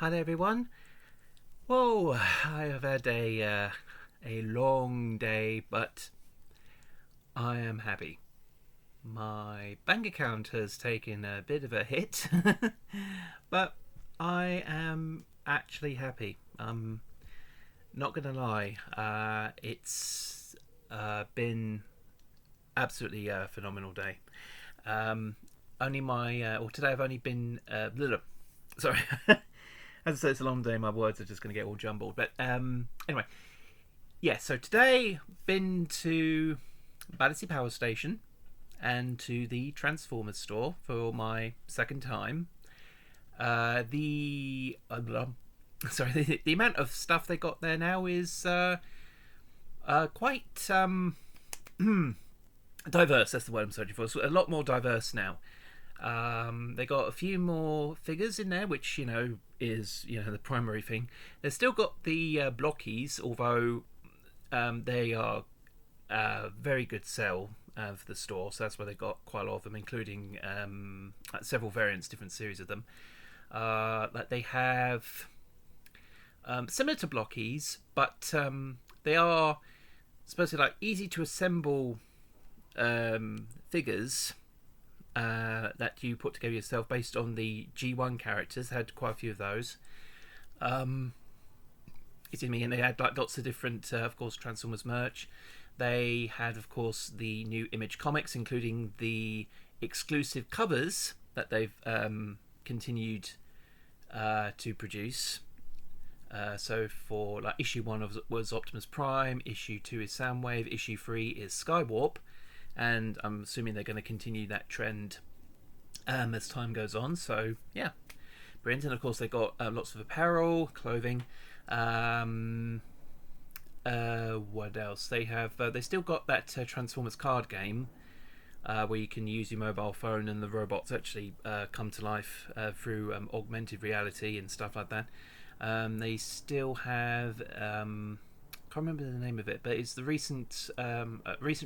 Hi there, everyone. Whoa, I have had a long day, but I am happy. My bank account has taken a bit of a hit, but I am actually happy. I'm not gonna lie. It's been absolutely a phenomenal day. Um, Only or today I've only been sorry. As I said, it's a long day. My words are just going to get all jumbled. But anyway, yeah. So today, been to Battersea Power Station and to the Transformers store for my second time. The sorry, the amount of stuff they got there now is quite diverse. That's the word I'm searching for. It's a lot more diverse now. They got a few more figures in there, which is the primary thing. They've still got the blockies, although they are very good sell for the store. So that's why they got quite a lot of them, including several variants, different series of them. Like they have similar to blockies, but they are supposed to be like easy to assemble figures that you put together yourself based on the G1 characters. They had quite a few of those. Excuse me, and they had like lots of different, of course, Transformers merch. They had, of course, the new Image comics, including the exclusive covers that they've continued to produce. So for like issue 1 was Optimus Prime, issue 2 is Soundwave, issue 3 is Skywarp, and I'm assuming they're going to continue that trend as time goes on. So yeah, brilliant. And of course they got lots of apparel, clothing. What else? They have. They still got that Transformers card game where you can use your mobile phone and the robots actually come to life through augmented reality and stuff like that. They still have. Can't remember the name of it, but it's the recent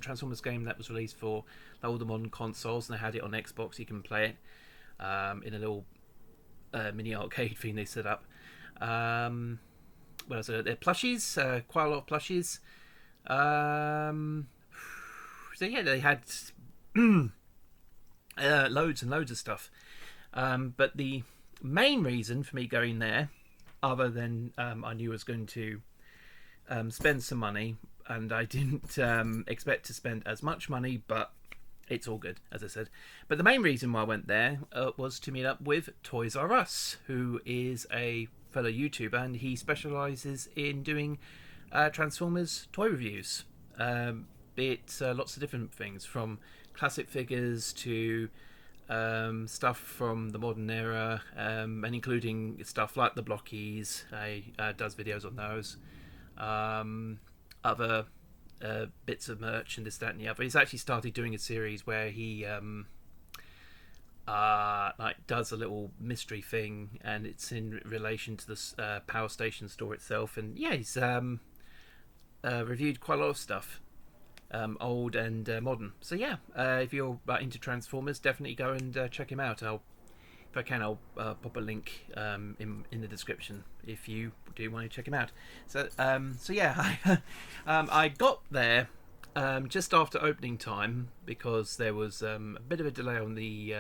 Transformers game that was released for all the modern consoles, and they had it on Xbox. You can play it in a little mini arcade thing they set up. What else? They're plushies, quite a lot of plushies. So yeah, they had loads and loads of stuff. But the main reason for me going there, other than I knew I was going to spend some money, and I didn't expect to spend as much money, but it's all good, as I said. But the main reason why I went there was to meet up with Toys R Us, who is a fellow YouTuber, and he specialises in doing Transformers toy reviews. Be it lots of different things, from classic figures to stuff from the modern era, and including stuff like the blockies. He does videos on those. Other bits of merch and this, that, and the other. He's actually started doing a series where he like does a little mystery thing, and it's in relation to the power station store itself. And yeah, he's reviewed quite a lot of stuff, old and modern. So yeah, if you're into Transformers, definitely go and check him out. If I can, I'll pop a link in the description if you do want to check him out. So yeah, I got there just after opening time because there was a bit of a delay on the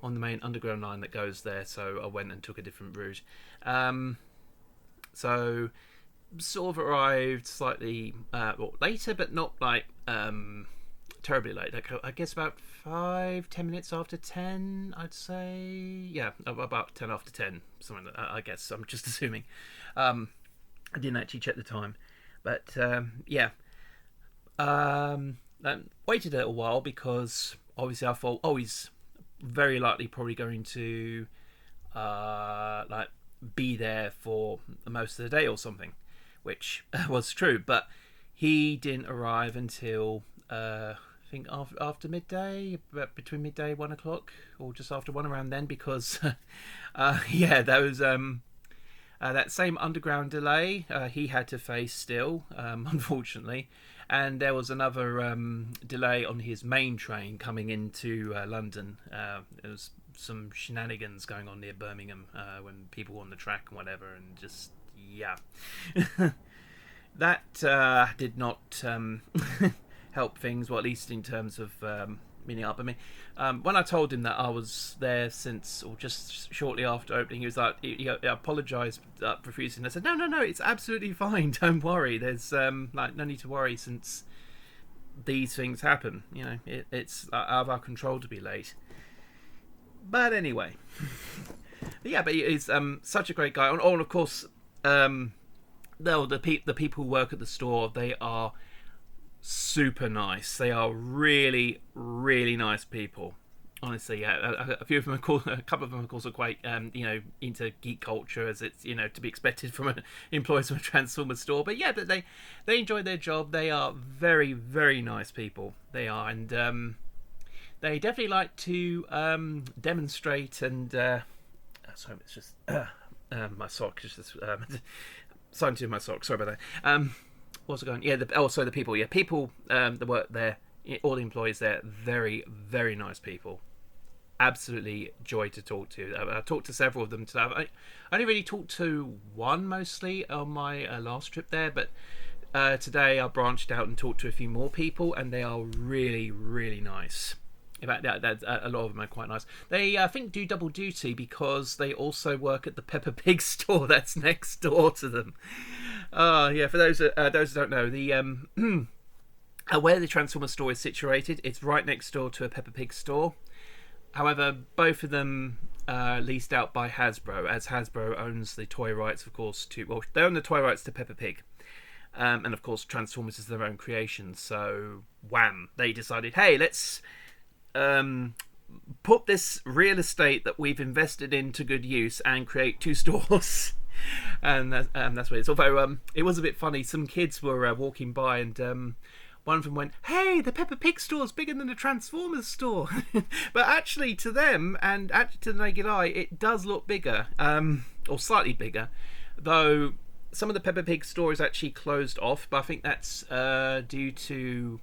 main underground line that goes there. So I went and took a different route. So sort of arrived slightly later, but not like terribly late. Like, I guess about 5-10 minutes after 10, I'd say. Yeah, about 10 after 10, something like that, I guess. I'm just assuming. I didn't actually check the time, but yeah. I waited a little while because obviously I thought, oh, he's very likely probably going to like be there for most of the day or something, which was true. But he didn't arrive until I think after midday, between midday 1 o'clock, or just after 1, around then, because yeah, that was that same underground delay he had to face still, unfortunately. And there was another delay on his main train coming into London. It was some shenanigans going on near Birmingham when people were on the track and whatever, and just yeah, that did not help things, well, at least in terms of meeting up. I mean, when I told him that I was there since, or just shortly after opening, he was like, he apologised profusely. And I said, no, it's absolutely fine. Don't worry. There's like no need to worry since these things happen. You know, it's out of our control to be late. But anyway, but he's such a great guy. And of course, the people who work at the store, they are super nice. They are really, really nice people. Honestly, yeah. A few of them, a couple of them, of course, are quite, into geek culture, as it's, to be expected from an employees of a Transformers store. But yeah, they enjoy their job. They are very, very nice people. They are, and they definitely like to demonstrate. And sorry, it's just my sock just signed to my sock. Sorry about that. What's it going? Yeah, the people. Yeah, people that work there, all the employees there, very, very nice people. Absolutely joy to talk to. I talked to several of them today. I only really talked to one mostly on my last trip there, but today I branched out and talked to a few more people, and they are really, really nice. In fact, a lot of them are quite nice. They, I think, do double duty because they also work at the Peppa Pig store that's next door to them. Yeah, for those who don't know, the where the Transformers store is situated, it's right next door to a Peppa Pig store. However, both of them are leased out by Hasbro, as Hasbro owns the toy rights, of course, they own the toy rights to Peppa Pig. And of course, Transformers is their own creation. So, wham, they decided, hey, let's put this real estate that we've invested in to good use and create two stores. And that's what it is. Although it was a bit funny, some kids were walking by, and one of them went, hey, the Peppa Pig store's bigger than the Transformers store. But actually, to them, and actually to the naked eye, it does look bigger, or slightly bigger, though some of the Peppa Pig store is actually closed off, but I think that's due to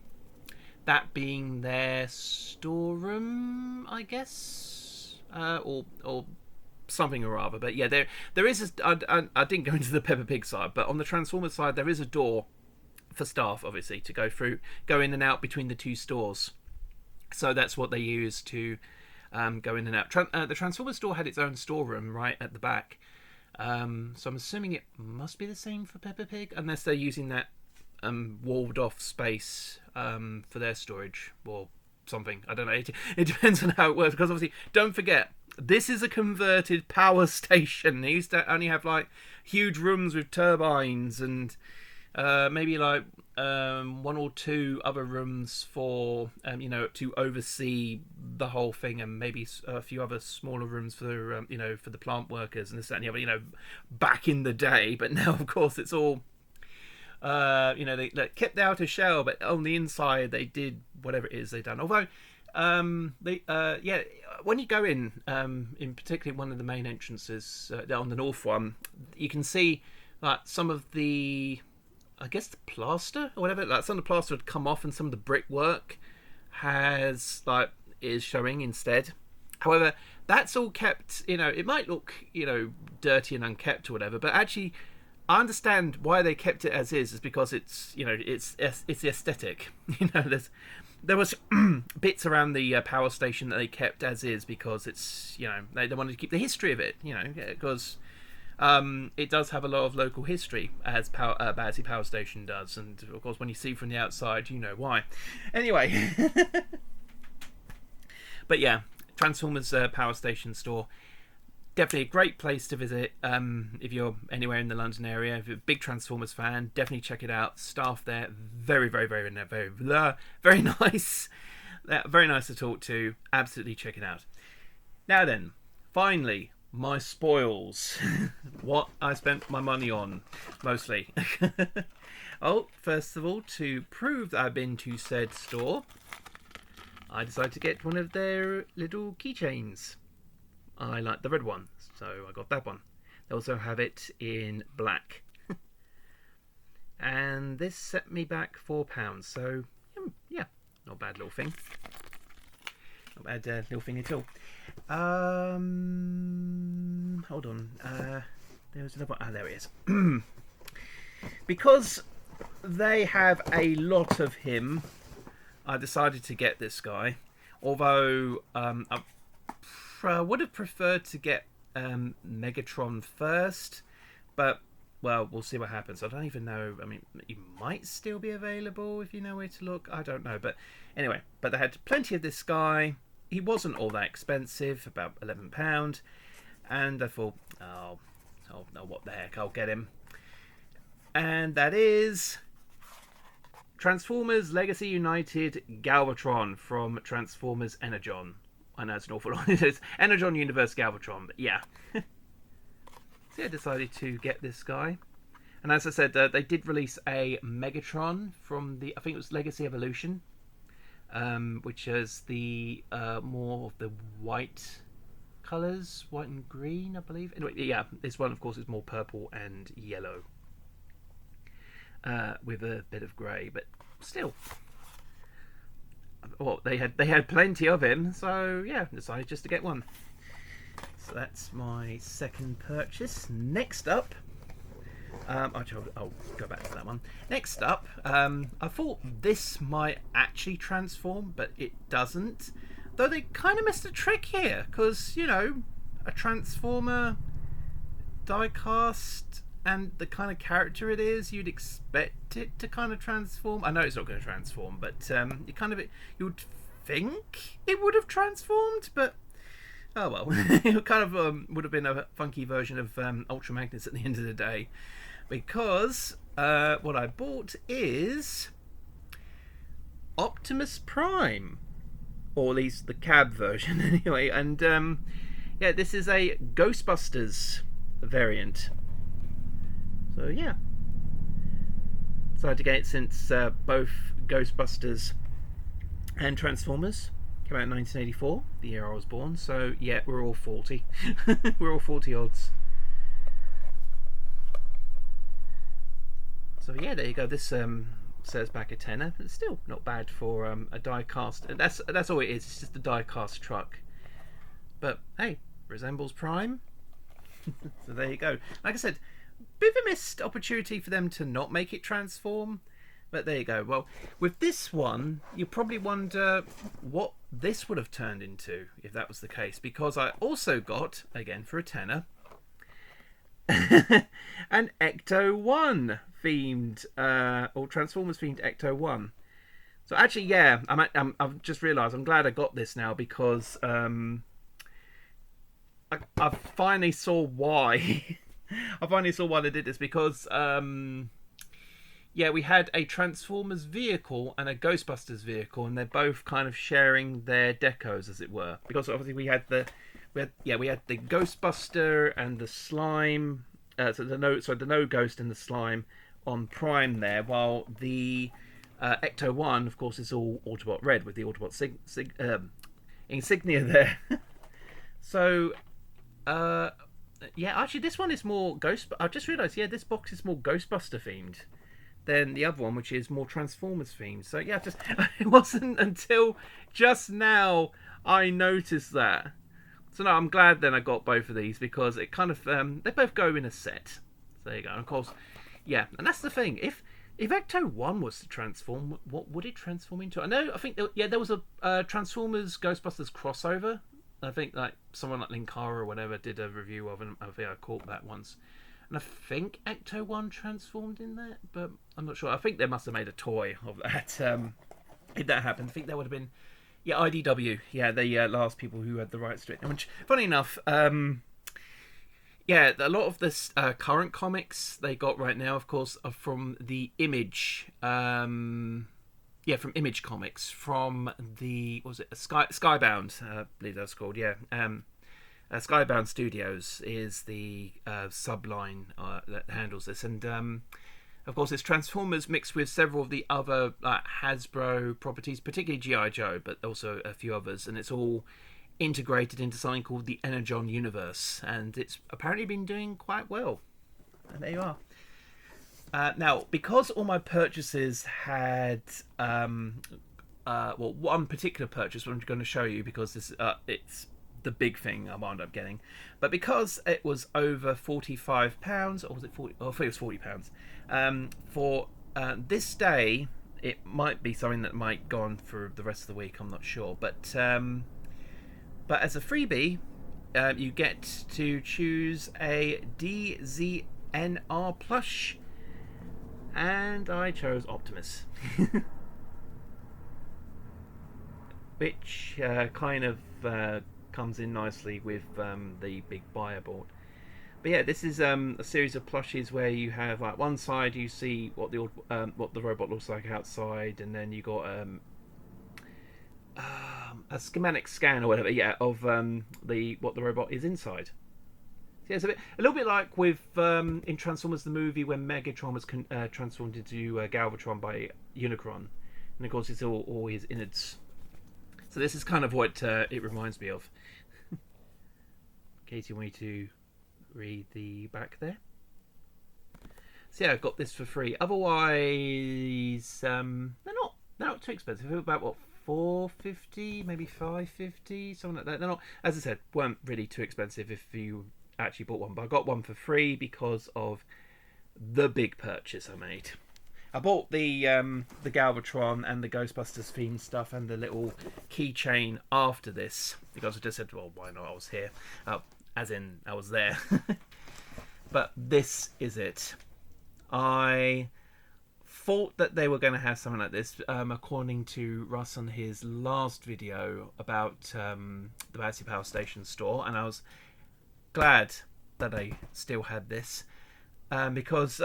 that being their storeroom, I guess, or something or other. But yeah, there is I didn't go into the Peppa Pig side, but on the Transformers side there is a door for staff, obviously, to go in and out between the two stores. So that's what they use to go in and out. The Transformers store had its own storeroom right at the back, so I'm assuming it must be the same for Peppa Pig, unless they're using that walled off space for their storage or something. I don't know. It depends on how it works, because obviously, don't forget, this is a converted power station. They used to only have like huge rooms with turbines and maybe like one or two other rooms for to oversee the whole thing, and maybe a few other smaller rooms for for the plant workers and this, that, and the other, back in the day. But now, of course, it's all they kept the outer shell, but on the inside they did whatever it is they've done. Although when you go in particularly one of the main entrances on the north one, you can see like some of the, I guess, the plaster or whatever, like some of the plaster had come off and some of the brickwork is showing instead. However, that's all kept, it might look, dirty and unkept or whatever, but actually I understand why they kept it as is because it's, it's the aesthetic. There was bits around the power station that they kept as is because it's, they wanted to keep the history of it, because it does have a lot of local history, as Battersea Power Station does, and of course when you see from the outside, you know why. Anyway, but yeah, Transformers Power Station store, definitely a great place to visit if you're anywhere in the London area. If you're a big Transformers fan, definitely check it out. Staff there, very, very, very, very, very nice. Very nice to talk to. Absolutely check it out. Now then, finally, my spoils. What I spent my money on, mostly. First of all, to prove that I've been to said store, I decided to get one of their little keychains. I like the red one, so I got that one. They also have it in black. And this set me back £4, so yeah, not a bad little thing. Not bad little thing at all. Hold on. There was another one. Ah, there it is. Because they have a lot of him, I decided to get this guy. Although I would have preferred to get Megatron first, but well, we'll see what happens. I don't even know. I mean, he might still be available if you know where to look. I don't know, but anyway. But they had plenty of this guy. He wasn't all that expensive, about £11, and I thought, oh no, what the heck? I'll get him. And that is Transformers Legacy United Galvatron from Transformers Energon. I know it's an awful lot. It's Energon Universe Galvatron, but yeah. So I decided to get this guy. And as I said, they did release a Megatron from the, I think it was Legacy Evolution, which is the more of the white colours, white and green, I believe. Anyway, yeah, this one, of course, is more purple and yellow. With a bit of grey, but still, well, they had plenty of him, so yeah, decided just to get one. So that's my second purchase. Next up, I'll go back to that one. Next up, I thought this might actually transform, but it doesn't. Though they kind of missed a trick here, because you know, a Transformer die-cast. And the kind of character it is, you'd expect it to kind of transform. I know it's not going to transform, but you would think it would have transformed. But oh well, it kind of would have been a funky version of Ultra Magnus at the end of the day, because what I bought is Optimus Prime, or at least the cab version anyway. And yeah, this is a Ghostbusters variant. So yeah, decided to get it since both Ghostbusters and Transformers came out in 1984, the year I was born. So yeah, we're all 40. We're all 40 odds. So yeah, there you go. This says back a tenner. It's still not bad for a die-cast. That's all it is. It's just a die-cast truck. But hey, resembles Prime. So there you go. Like I said, bit of a missed opportunity for them to not make it transform, but there you go. Well, with this one, you probably wonder what this would have turned into if that was the case, because I also got, again for a tenner, an Ecto-1 themed or Transformers themed Ecto-1. So actually, yeah, I've just realised I'm glad I got this now, because I finally saw why. I finally saw why they did this, because yeah, we had a Transformers vehicle and a Ghostbusters vehicle, and they're both kind of sharing their decos, as it were. Because obviously we had the Ghostbuster and the slime, the no ghost and the slime on Prime there, while the Ecto-1, of course, is all Autobot red with the Autobot insignia there. So yeah, actually, this one is more I just realised, yeah, this box is more Ghostbuster themed than the other one, which is more Transformers themed. So yeah, it wasn't until just now I noticed that. So no, I'm glad then I got both of these, because it kind of they both go in a set. So there you go. And of course, yeah, and that's the thing. If Ecto-1 was to transform, what would it transform into? I think there was a Transformers Ghostbusters crossover. I think like someone like Linkara or whatever did a review of it. I think I caught that once. And I think Ecto-1 transformed in that, but I'm not sure. I think they must have made a toy of that. If that happened, I think that would have been, yeah, IDW. Yeah, the last people who had the rights to it. Which, funny enough, yeah, a lot of this current comics they got right now, of course, are from the Image. Yeah, from Image Comics, from the, what was it, Skybound, I believe that's called, yeah. Skybound Studios is the subline that handles this. And, of course, it's Transformers mixed with several of the other Hasbro properties, particularly G.I. Joe, but also a few others. And it's all integrated into something called the Energon Universe. And it's apparently been doing quite well. And there you are. Now, because all my purchases had well, one particular purchase I'm going to show you because this it's the big thing I wound up getting, but because it was over £45, or was it 40? Oh, I think it was £40. For this day, it might be something that might go on for the rest of the week. I'm not sure, but as a freebie, you get to choose a DZNR plush, and I chose Optimus. Which kind of comes in nicely with the big buyer board. But yeah, this is a series of plushies where you have like one side you see what the robot looks like outside, and then you got a schematic scan or whatever, yeah, of what the robot is inside. So yeah, it's a little bit like with in Transformers the movie when Megatron was transformed into Galvatron by Unicron, and of course it's all his innards. So this is kind of what it reminds me of. Katie, want me to read the back there? So yeah, I got this for free. Otherwise, they're not too expensive. They're about what, £4.50, maybe £5.50, something like that. They're not, as I said, weren't really too expensive if you actually bought one. But I got one for free because of the big purchase I made. I bought the Galvatron and the Ghostbusters themed stuff and the little keychain after this because I just said, well, why not? I was here, as in I was there. But this is it. I thought that they were going to have something like this, according to Russ on his last video about the Battersea Power Station store, and I was glad that I still had this because.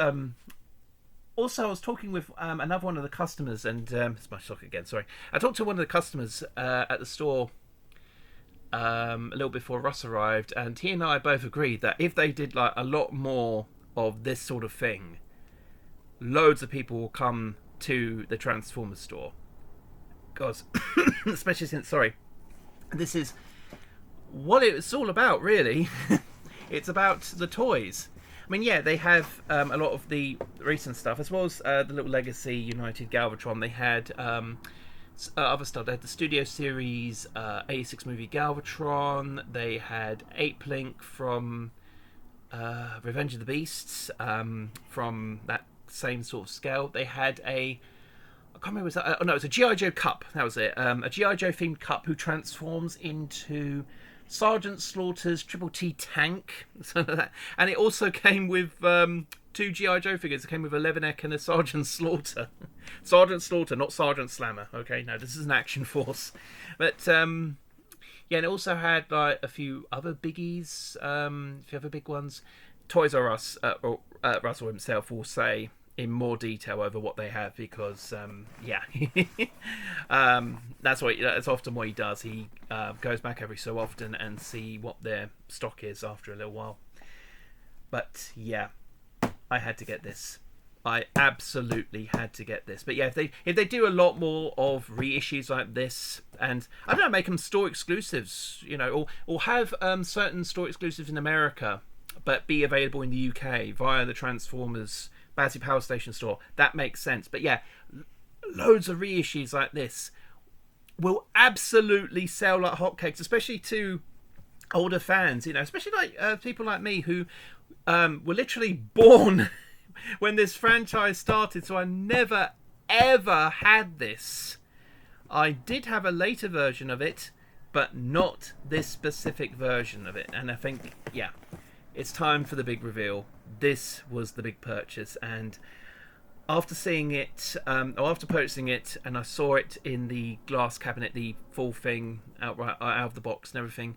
Also, I was talking with another one of the customers, and it's my shock again. Sorry, I talked to one of the customers at the store a little before Russ arrived, and he and I both agreed that if they did like a lot more of this sort of thing, loads of people will come to the Transformers store. Because, especially since, this is what it's all about, really. It's about the toys. I mean, yeah, they have a lot of the recent stuff, as well as the little Legacy United Galvatron. They had other stuff. They had the Studio Series 86 movie Galvatron. They had Ape Link from Revenge of the Beasts, from that same sort of scale. They had I can't remember, was that? Oh, no, it was a G.I. Joe Cup. That was it. A G.I. Joe themed cup who transforms into Sergeant Slaughter's Triple T tank, and it also came with two G.I. Joe figures. It came with a Leatherneck and a Sergeant Slaughter. Sergeant Slaughter, not Sergeant Slammer. Okay, no, this is an action force. But yeah, and it also had like a few other biggies, a few other big ones. Toys R Us, Russell himself will say in more detail over what they have because that's often what he does. He goes back every so often and see what their stock is after a little while. But yeah, I had to get this. I absolutely had to get this. But yeah, if they do a lot more of reissues like this, and I don't know, make them store exclusives, or have certain store exclusives in America but be available in the UK via the Transformers Battersea Power Station store, that makes sense. But yeah, loads of reissues like this will absolutely sell like hotcakes, especially to older fans, especially like people like me who were literally born when this franchise started. So I never ever had this. I did have a later version of it, but not this specific version of it. And I think, yeah, it's time for the big reveal. This was the big purchase, and after seeing it, after purchasing it, and I saw it in the glass cabinet, the full thing out of the box and everything,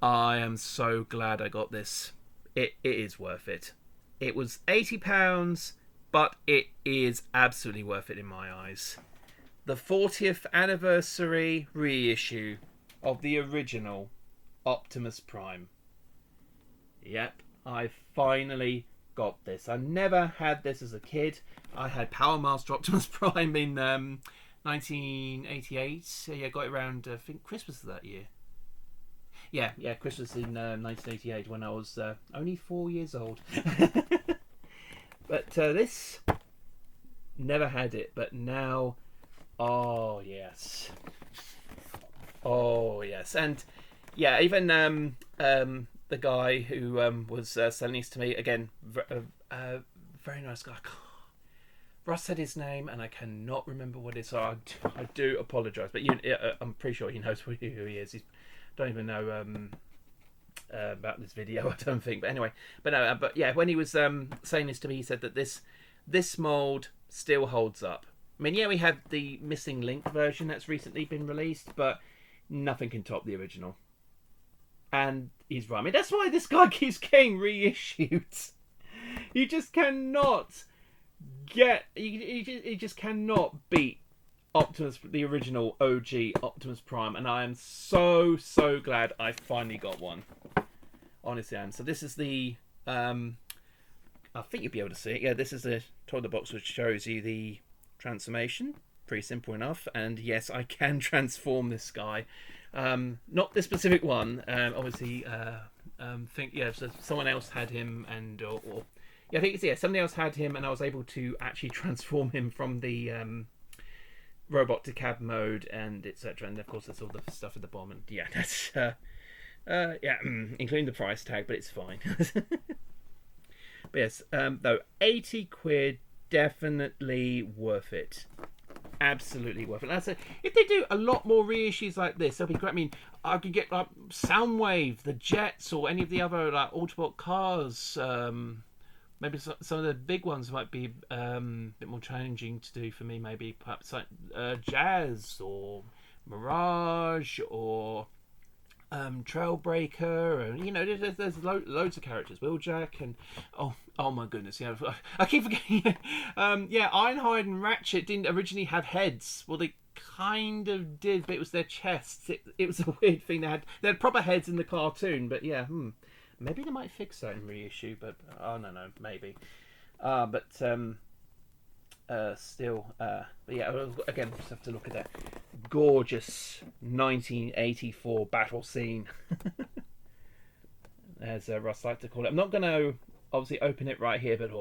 I am so glad I got this. It is worth it. It was £80, but it is absolutely worth it in my eyes. The 40th anniversary reissue of the original Optimus Prime. Yep, I finally got this. I never had this as a kid. I had Power Master Optimus Prime in 1988. So yeah, got it around I think Christmas of that year. Yeah, Christmas in 1988 when I was only 4 years old. But this, never had it. But now Oh yes. Oh yes, and yeah, even the guy who was selling these to me again, very nice guy. Russ said his name, and I cannot remember what it is. So I do apologise, but I'm pretty sure he knows who he is. He don't even know about this video, I don't think. But anyway, but yeah, when he was saying this to me, he said that this mould still holds up. I mean, yeah, we have the missing link version that's recently been released, but nothing can top the original. And he's right. I mean, that's why this guy keeps getting reissued. You just cannot he just cannot beat Optimus, the original OG Optimus Prime, and I am so glad I finally got one. Honestly, I am. So this is the I think you'll be able to see it. Yeah, this is the top of the box, which shows you the transformation. Pretty simple enough. And yes, I can transform this guy. Not this specific one. Obviously, so someone else had him, and or yeah, I think it's somebody else had him, and I was able to actually transform him from the robot to cab mode, and etc. And of course, there's all the stuff at the bottom. And yeah, that's including the price tag, but it's fine. But yes, though, 80 quid, definitely worth it. Absolutely worth it. And I said, if they do a lot more reissues like this, that'll be great. I mean, I could get like Soundwave, the Jets, or any of the other like Autobot cars. Maybe some of the big ones might be a bit more challenging to do for me. Maybe perhaps like Jazz or Mirage or Trailbreaker, and there's loads of characters. Wheeljack and oh my goodness, I keep forgetting. Ironhide and Ratchet didn't originally have heads. Well, they kind of did, but it was their chests. It was a weird thing. They had proper heads in the cartoon, but yeah, maybe they might fix that in reissue. But I don't know, maybe. Still, but yeah, again, just have to look at that gorgeous 1984 battle scene, as Russ liked to call it. I'm not going to obviously open it right here, but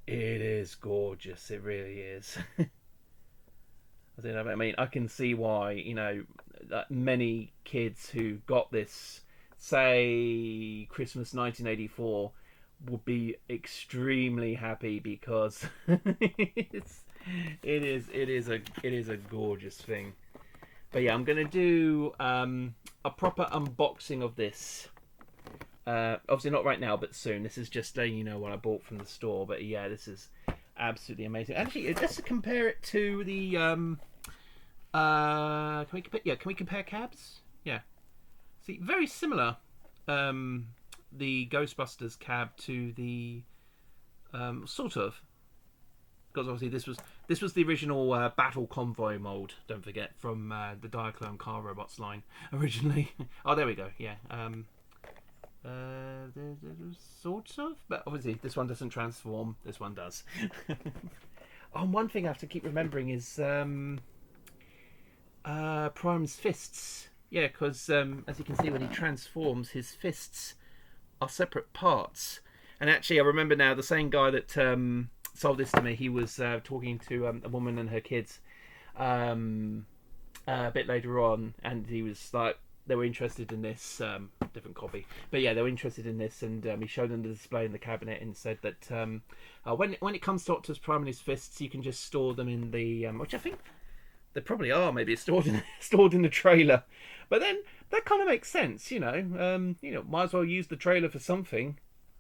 it is gorgeous. It really is. I mean, I can see why many kids who got this, say Christmas 1984, would be extremely happy, because it is a gorgeous thing. But yeah, I'm gonna do a proper unboxing of this. Obviously not right now, but soon. This is just letting you know what I bought from the store. But yeah, this is absolutely amazing. Actually, just to compare it to the can we compare cabs? Yeah. See, very similar. The Ghostbusters cab to the sort of, because obviously this was the original Battle Convoy mold, don't forget, from the Diaclone Car Robots line originally. Oh, there we go. Yeah, sort of, but obviously this one doesn't transform. This one does. One thing I have to keep remembering is Prime's fists. Yeah, because as you can see, when he transforms, his fists are separate parts. And actually, I remember now, the same guy that sold this to me, he was talking to a woman and her kids a bit later on, and he was like, they were interested in this, different copy, but yeah, they were interested in this, and he showed them the display in the cabinet and said that when it comes to Optimus Prime and his fists, you can just store them in the which I think they probably are, maybe it's stored in the trailer. But then that kind of makes sense, might as well use the trailer for something,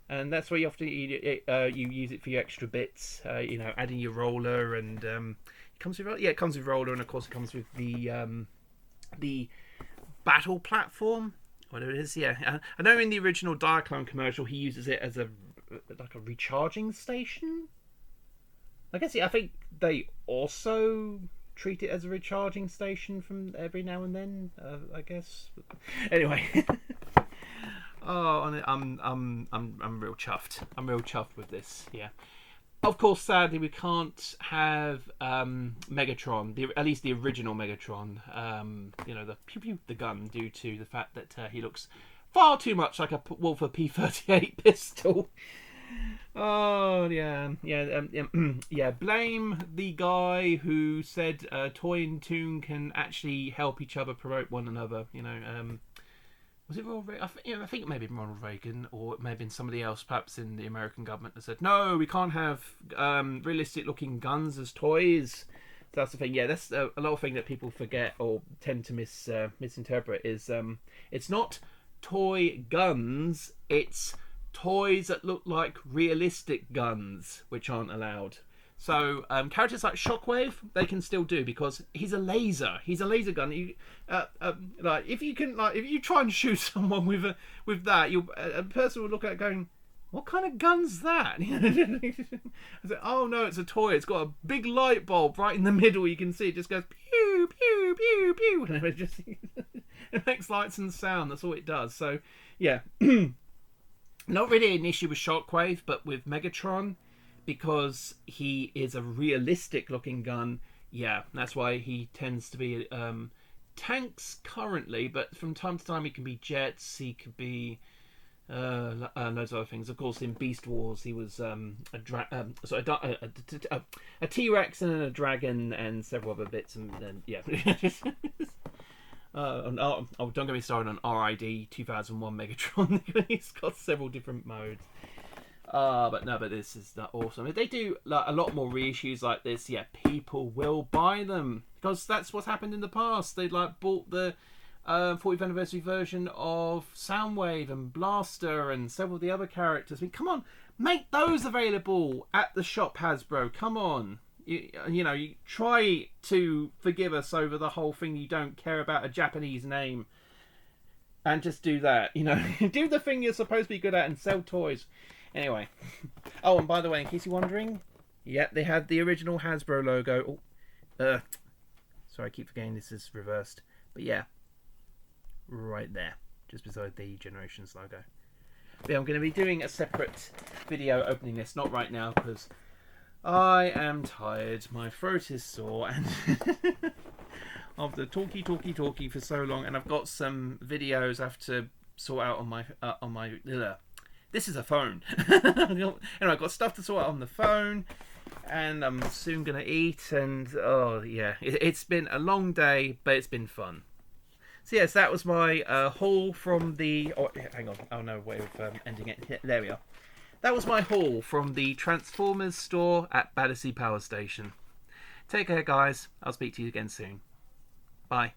and that's where you often you use it for your extra bits, adding your roller, and it comes with roller, and of course it comes with the battle platform, whatever it is. Yeah, I know in the original Diaclone commercial he uses it as a recharging station. I think they also treat it as a recharging station from every now and then, I guess. Anyway, I'm real chuffed. I'm real chuffed with this. Yeah. Of course, sadly, we can't have Megatron, at least the original Megatron. The pew pew, the gun, due to the fact that he looks far too much like a Walther P38 pistol. Oh yeah. Blame the guy who said Toy and Toon can actually help each other promote one another. Was it Ronald Reagan? I think it may have been Ronald Reagan, or it may have been somebody else, perhaps in the American government, that said, no, we can't have realistic-looking guns as toys. So that's the thing. Yeah, that's a lot of thing that people forget or tend to misinterpret is it's not toy guns, it's toys that look like realistic guns, which aren't allowed. So characters like Shockwave, they can still do because he's a laser. He's a laser gun. Like if you try and shoot someone with that, a person will look at it going, "What kind of gun's that?" I said, "Oh no, it's a toy. It's got a big light bulb right in the middle. You can see it just goes pew pew pew pew, and it makes lights and sound. That's all it does." So yeah, not really an issue with Shockwave, but with Megatron, because he is a realistic looking gun. Yeah, that's why he tends to be tanks currently, but from time to time he can be jets. He could be loads of other things. Of course, in Beast Wars, he was a T-Rex and a dragon and several other bits. And yeah. Don't get me started on RID 2001 Megatron. He's got several different modes. But this is awesome. If they do a lot more reissues like this, yeah, people will buy them because that's what's happened in the past. They bought the 40th anniversary version of Soundwave and Blaster and several of the other characters. I mean, come on, make those available at the shop, Hasbro. Come on. You try to forgive us over the whole thing. You don't care about a Japanese name, and just do that. Do the thing you're supposed to be good at and sell toys. Anyway, oh, and by the way, in case you're wondering, yep, they had the original Hasbro logo. Sorry, I keep forgetting this is reversed, but yeah, right there, just beside the Generations logo. But yeah, I'm going to be doing a separate video opening this, not right now, because I am tired. My throat is sore, and after talky for so long, and I've got some videos I have to sort out on my. This is a phone. Anyway, I've got stuff to sort out on the phone, and I'm soon going to eat. And oh yeah, it's been a long day, but it's been fun. So yes, that was my haul from the. Oh, hang on. Oh no, way of ending it. There we are. That was my haul from the Transformers store at Battersea Power Station. Take care, guys. I'll speak to you again soon. Bye.